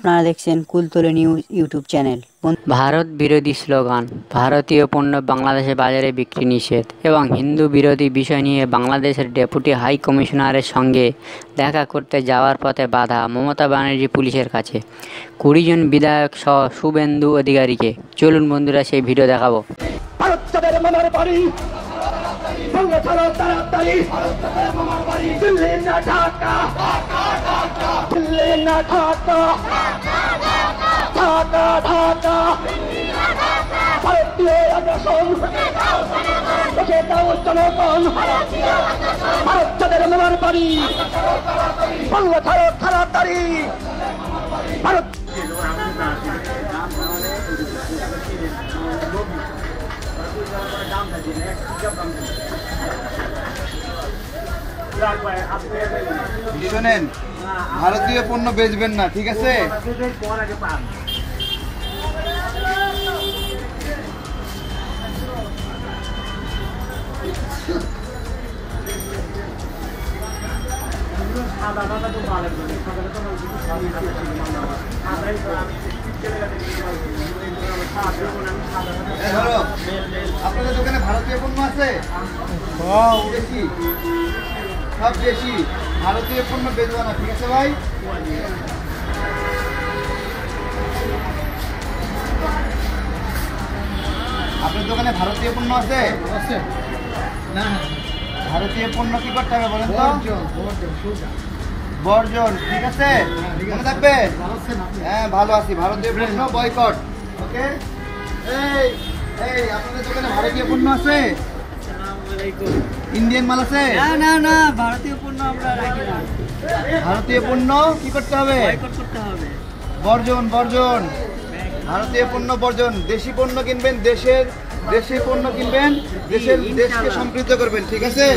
আপনারা দেখছেন Kultali news YouTube channel. Bharat বিরোধী স্লোগান, ভারতীয় পণ্য বাংলাদেশের বাজারে বিক্রি নিষেধ এবং হিন্দু বিরোধী বিষয় নিয়ে বাংলাদেশের ডেপুটি হাই কমিশনারের সঙ্গে দেখা করতে যাওয়ার পথে বাধা মমতা ব্যানার্জি পুলিশের কাছে। 20 জন বিধায়ক সহ শুভেন্দু অধিকারীকে। চলুন বন্ধুরা সেই ভিডিও দেখাবো। ভারতীয় আগ্রাসন জনগণ, ভারত যাদের মামার বাড়ি, বাংলা ছাড়ো তাড়াতাড়ি। ভারত শোনেন, ভারতীয় পণ্য বেচবেন না, ঠিক আছে? আপনাদের দোকানে ভারতীয় পণ্য আছে? সব বেশি ভারতীয় পণ্য বেচবে না, ঠিক আছে ভাই? আপনার দোকানে ভারতীয় পণ্য আছে? না, ভারতীয় পণ্য কি করতে হবে বলেন তো? বর্জন, ঠিক আছে? মনে থাকবে? হ্যাঁ, ভালো আছি। ভারতীয় পণ্য বয়কট, ওকে? এই আপনাদের দোকানে ভারতীয় পণ্য আছে? ইন্ডিয়ান মাল আছে? না না, ভারতীয় পণ্য আমরা রাখি না। ভারতীয় পণ্য কি করতে হবে? বয়কট করতে হবে। বর্জন, বর্জন। ভারতীয় পণ্য বর্জন। দেশি পণ্য কিনবেন, দেশি পণ্য কিনবেন, দেশকে সমৃদ্ধ করবেন, ঠিক আছে?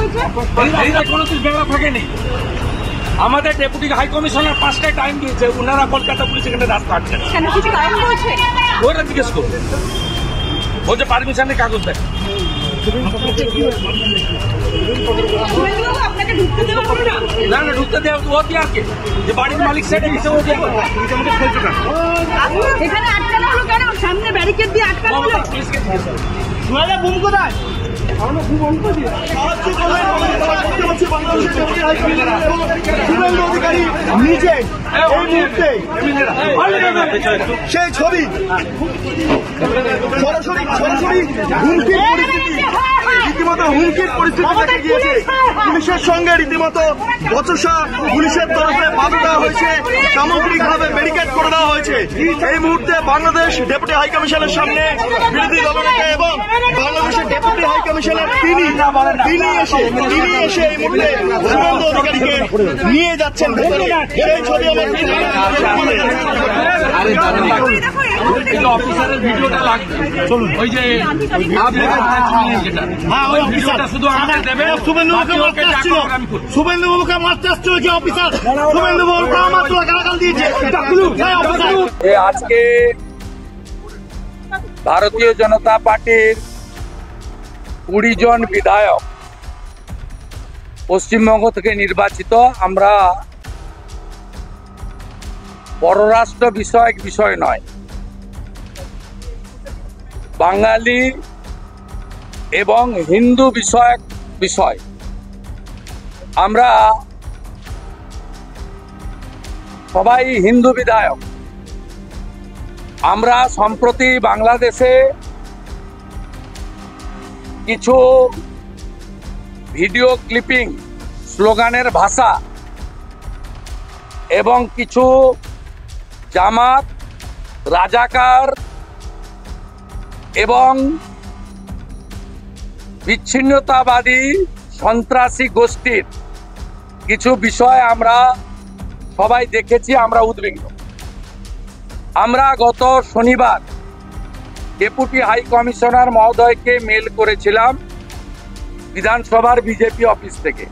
হয়েছে? এইটা কোনো কিছু বেড়া থাকেনি। আমাদের ডেপুটি হাই কমিশনার 5টায় টাইম দিয়েছে, ওনারা কলকাতা পুলিশ এখানে রাস্তা আটকে কেন কিছু কারণ বলছে? ওরা জিজ্ঞেস করবে, বলছে পারমিশনের কাগজ দেখ। শুভেন্দুবাবু, আপনাকে ঢুকতে দেওয়া হবে না? না না, ঢুকতে দেওয়া ও দিয়ে আর কে, যে বাড়ির মালিক সেটা দিচ্ছে ও দিয়ে এখানে আটকানো হলো কেন? সামনে ব্যারিকেড দিয়ে আটকানো হলো। পুলিশকে দিয়েছে। শুভেন্দু অধিকারী নিজে এই মুহূর্তে সেই ছবি সরাসরি হুমকির পরিস্থিতি, রীতিমতো হুমকির পরিস্থিতি দেখা গিয়েছে। পুলিশের সঙ্গে রীতিমতো বচসা, পুলিশের তরফে বাধা দেওয়া হয়েছে, সামগ্রিকভাবে ব্যারিকেড করে দেওয়া হয়েছে। এই মুহূর্তে বাংলাদেশ ডেপুটি হাই কমিশনের সামনে বিরোধী দলনেতা এবং বাংলাদেশের ডেপুটি হাই কমিশনার তিনি এসে এই মুহূর্তে শুভেন্দু অধিকারীকে নিয়ে যাচ্ছেন ভেতরে। এই ছবি আমার অফিসারের ভিডিওটা লাগবে, চলুন ওই যে ভিডিওটা শুধু আমাদের দেবে। শুভেন্দুবাবুকে মারতে আসছিল যে অফিসার, শুভেন্দুবাবুকে আমার তো গালাগাল দিয়েছে। আজকে ভারতীয় জনতা পার্টির 20 জন বিধায়ক পশ্চিমবঙ্গ থেকে নির্বাচিত। আমরা পররাষ্ট্র বিষয় নয়, বাঙালি এবং হিন্দু বিষয় আমরা সবাই হিন্দু বিধায়ক। আমরা সম্প্রতি বাংলাদেশে কিছু ভিডিও ক্লিপিং, স্লোগানের ভাষা এবং কিছু জামাত, রাজাকার এবং বিচ্ছিন্নতাবাদী সন্ত্রাসী গোষ্ঠীর কিছু বিষয় আমরা সবাই দেখেছি, আমরা উদ্বিগ্ন। আমরা গত শনিবার ডেপুটি হাই কমিশনার মহোদয়কে মেল করেছিলাম বিধানসভার বিজেপি অফিস থেকে।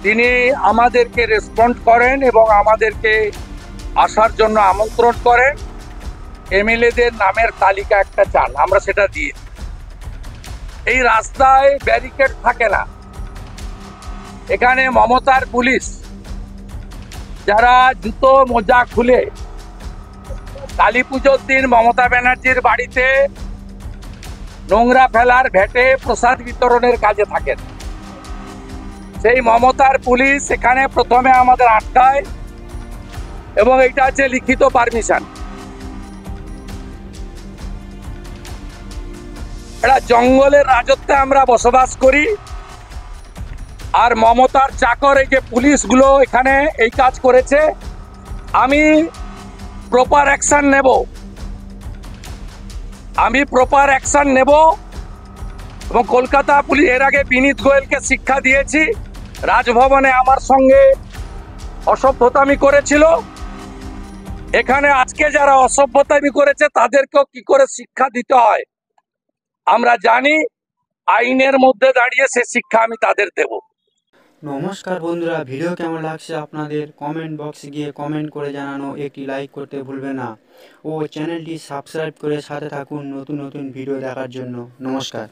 তিনি আমাদেরকে রেসপন্ড করেন এবং আমাদেরকে আসার জন্য আমন্ত্রণ করেন। এমএলএদের নামের তালিকা একটা চান, আমরা সেটা দিই। এই রাস্তায় ব্যারিকেড থাকে না, এখানে মমতার পুলিশ যারা জুতো মোজা খুলে কালী পুজোর দিন মমতা ব্যানার্জির বাড়িতে নোংরা ফেলার ভেটে প্রসাদ বিতরণের কাজে থাকেন, সেই মমতার পুলিশ এখানে প্রথমে আমাদের আটকায় এবং এটা হচ্ছে লিখিত পারমিশন। এটা জঙ্গলের রাজত্বে আমরা বসবাস করি, আর মমতার চাকর এই যে পুলিশগুলো এখানে এই কাজ করেছে। আমি প্রপার অ্যাকশন নেব এবং কলকাতা পুলিশ এর আগে বিনীত গোয়েলকে শিক্ষা দিয়েছি, রাজভবনে আমার সঙ্গে অসভ্যতামি করেছিল। এখানে আজকে যারা অসভ্যতামি করেছে তাদেরকেও কি করে শিক্ষা দিতে হয় আমরা জানি, আইনের মধ্যে দাঁড়িয়ে সে শিক্ষা আমি তাদের দেব। নমস্কার বন্ধুরা, ভিডিও কেমন লাগছে আপনাদের কমেন্ট বক্সে গিয়ে কমেন্ট করে জানানো, একটি লাইক করতে ভুলবে না ও চ্যানেলটি সাবস্ক্রাইব করে সাথে থাকুন নতুন নতুন ভিডিও দেখার জন্য। নমস্কার।